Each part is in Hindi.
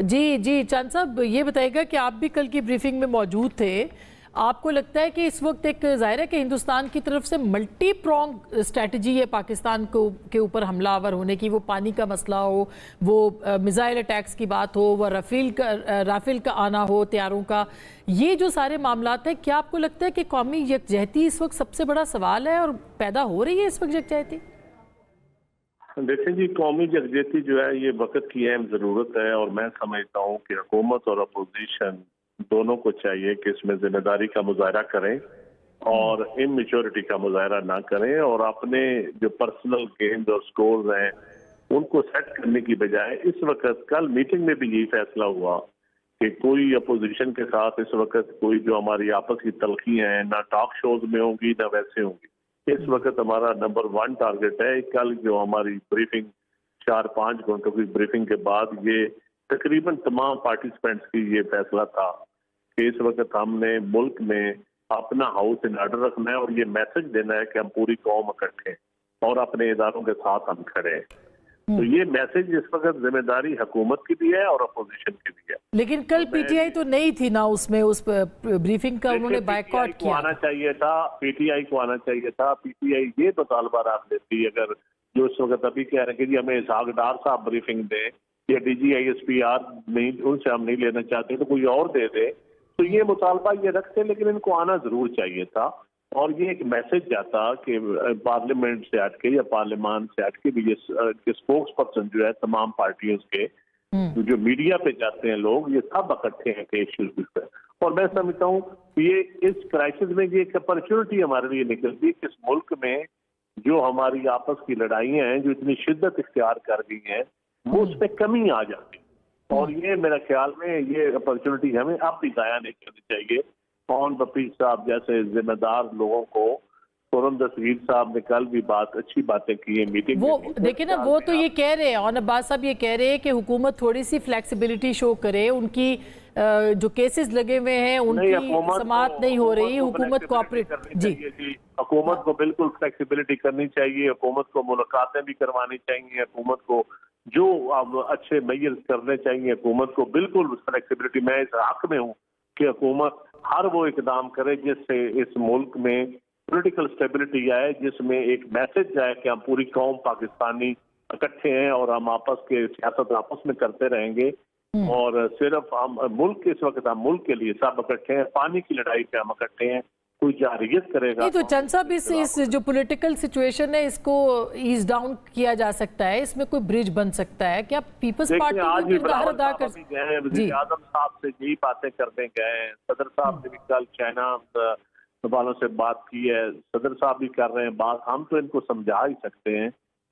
जी जी, चांद साहब ये बताइएगा कि आप भी कल की ब्रीफिंग में मौजूद थे। आपको लगता है कि इस वक्त एक जाहिर है कि हिंदुस्तान की तरफ से मल्टी प्रोंग स्ट्रैटेजी है पाकिस्तान को के ऊपर हमलावर होने की, वो पानी का मसला हो, वो मिसाइल अटैक्स की बात हो, वो राफेल का आना हो तैयारों का, ये जो सारे मामलात हैं, क्या आपको लगता है कि कौमी यकजहती इस वक्त सबसे बड़ा सवाल है और पैदा हो रही है इस वक्त यकजहती? देखें जी, कौमी यकजहती जो है ये वक्त की अहम जरूरत है और मैं समझता हूँ कि हुकूमत और अपोजिशन दोनों को चाहिए कि इसमें जिम्मेदारी का मुजाहरा करें और इमेच्योरिटी का मुजाहरा ना करें और अपने जो पर्सनल गेम्स और स्कोर्स हैं उनको सेट करने की बजाय इस वक्त कल मीटिंग में भी यही फैसला हुआ कि कोई अपोजिशन के साथ इस वक्त कोई जो हमारी आपस की तलखियां हैं ना टॉक शोज में होंगी ना वैसे होंगी। इस वक्त हमारा नंबर 1 टारगेट है। कल जो हमारी ब्रीफिंग 4-5 घंटों की ब्रीफिंग के बाद ये तकरीबन तमाम पार्टिसिपेंट्स की ये फैसला था कि इस वक्त हमने मुल्क में अपना हाउस इन ऑर्डर रखना है और ये मैसेज देना है कि हम पूरी कौम इकट्ठे और अपने इदारों के साथ हम खड़े हैं। तो ये मैसेज इस वक्त जिम्मेदारी हुकूमत की भी है और अपोजिशन की भी है। लेकिन कल पीटीआई तो नहीं थी ना उसमें, उस ब्रीफिंग का उन्होंने बायकॉट किया। आना चाहिए था, पीटीआई को आना चाहिए था। पीटीआई ये मुतालबा रख देती अगर जो इस वक्त अभी कह रहे हैं कि जी हमें इसहाक डार साहब ब्रीफिंग दें या DGISPR नहीं, उनसे हम नहीं लेना चाहते तो कोई और दे दे, तो ये मुतालबा ये रखते, लेकिन इनको आना जरूर चाहिए था और ये एक मैसेज जाता कि पार्लियामेंट से हटके या पार्लियामान से हटके भी ये स्पोक्स पर्सन जो है तमाम पार्टियों के तो जो मीडिया पे जाते हैं लोग, ये सब इकट्ठे हैं के इश्यूज पर। और मैं समझता हूँ ये इस क्राइसिस में ये एक अपॉर्चुनिटी हमारे लिए निकलती है कि इस मुल्क में जो हमारी आपस की लड़ाइयाँ हैं जो इतनी शिद्दत इख्तियार कर गई हैं वो उस पर कमी आ जाती और ये मेरा ख्याल में ये अपॉर्चुनिटी हमें अब भी जाया नहीं करनी चाहिए। कौन बफीर साहब जैसे जिम्मेदार लोगों को, खुरम दस्तगीर साहब ने कल भी अच्छी बातें की है मीटिंग वो में। देखिए ना, वो तो ये कह रहे हैं और अब्बास साहब ये कह रहे हैं कि हुकूमत थोड़ी सी फ्लेक्सिबिलिटी शो करे, उनकी जो केसेस लगे हुए हैं उनकी समाअत नहीं हो रही, हुकूमत कोऑपरेट। जी, हुकूमत को बिल्कुल फ्लेक्सिबिलिटी करनी चाहिए, हुकूमत को मुलाकातें भी करवानी चाहिए, हुकूमत को जो अब अच्छे मैयर करने चाहिए, हुकूमत को बिल्कुल फ्लेक्सिबिलिटी। मैं इस हक में हूँ कि हुकूमत हर वो इकदाम करे जिससे इस मुल्क में पॉलिटिकल स्टेबिलिटी आए, जिसमें एक मैसेज जाए कि हम पूरी कौम पाकिस्तानी इकट्ठे हैं और हम आपस के सियासत आपस में करते रहेंगे और सिर्फ हम मुल्क इस वक्त हम मुल्क के लिए सब इकट्ठे हैं, पानी की लड़ाई पे हम इकट्ठे हैं। कोई जारियत करेगा नहीं तो चंद साहब इस जो पॉलिटिकल सिचुएशन है इसको ईज डाउन किया जा सकता है, इसमें कोई ब्रिज बन सकता है क्या? पीपल्स पार्टी आज को किरदार अदा कर वज़ीर आज़म साहब से यही बातें करने गए हैं, सदर साहब ने भी कल चाइना वालों से बात की है, सदर साहब भी कर रहे हैं बात, हम तो इनको समझा ही सकते हैं।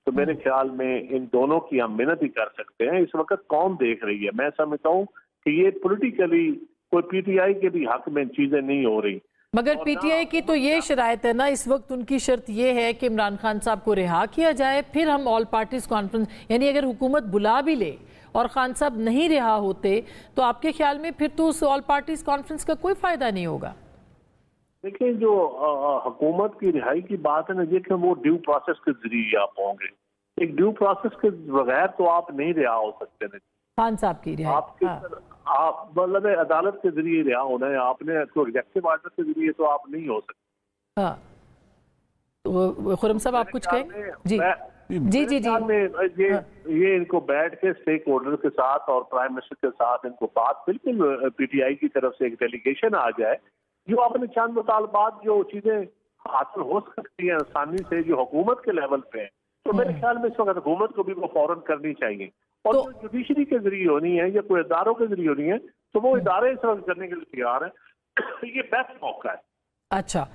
तो मेरे ख्याल में इन दोनों की हम मेहनत ही कर सकते हैं। इस वक्त कौन देख रही है? मैं समझता हूँ कि ये पॉलिटिकली कोई पीटीआई के भी हक में चीजें नहीं हो रही। मगर पीटीआई की तो ये शरायत है ना, इस वक्त उनकी शर्त ये है कि इमरान खान साहब को रिहा किया जाए, फिर हम ऑल पार्टीज कॉन्फ्रेंस, यानी अगर हुकूमत बुला भी ले और खान साहब नहीं रिहा होते तो आपके ख्याल में फिर तो उस ऑल पार्टीज कॉन्फ्रेंस का कोई फायदा नहीं होगा? देखिए, जो हुकूमत की रिहाई की बात है ना, देखिए वो ड्यू प्रोसेस के जरिए आप होंगे। एक ड्यू प्रोसेस के बगैर तो आप नहीं रिहा हो सकते नहीं। खान साहब की रिहाई आप मतलब अदालत के जरिए रिहा होना है, आपने तो एग्जेक्टिव ऑर्डर के जरिए तो आप नहीं हो सकते। हाँ, तो खुरम साहब आप कुछ कहें? जी जी जी जी, ये इनको बैठ के स्टेक होल्डर के साथ और प्राइम मिनिस्टर के साथ इनको बात बिल्कुल पीटीआई की तरफ से एक डेलीगेशन आ जाए जो अपने चंद मुतालबात जो चीजें हासिल हो सकती है आसानी से जो हुकूमत के लेवल पे है, तो मेरे ख्याल में इस वक्त हुकूमत को भी वो फौरन करनी चाहिए और जो जुडिशरी के जरिए होनी है या कोई इदारों के जरिए होनी है तो वो इदारे इस वक्त करने के लिए तैयार है। ये बेस्ट मौका है। अच्छा,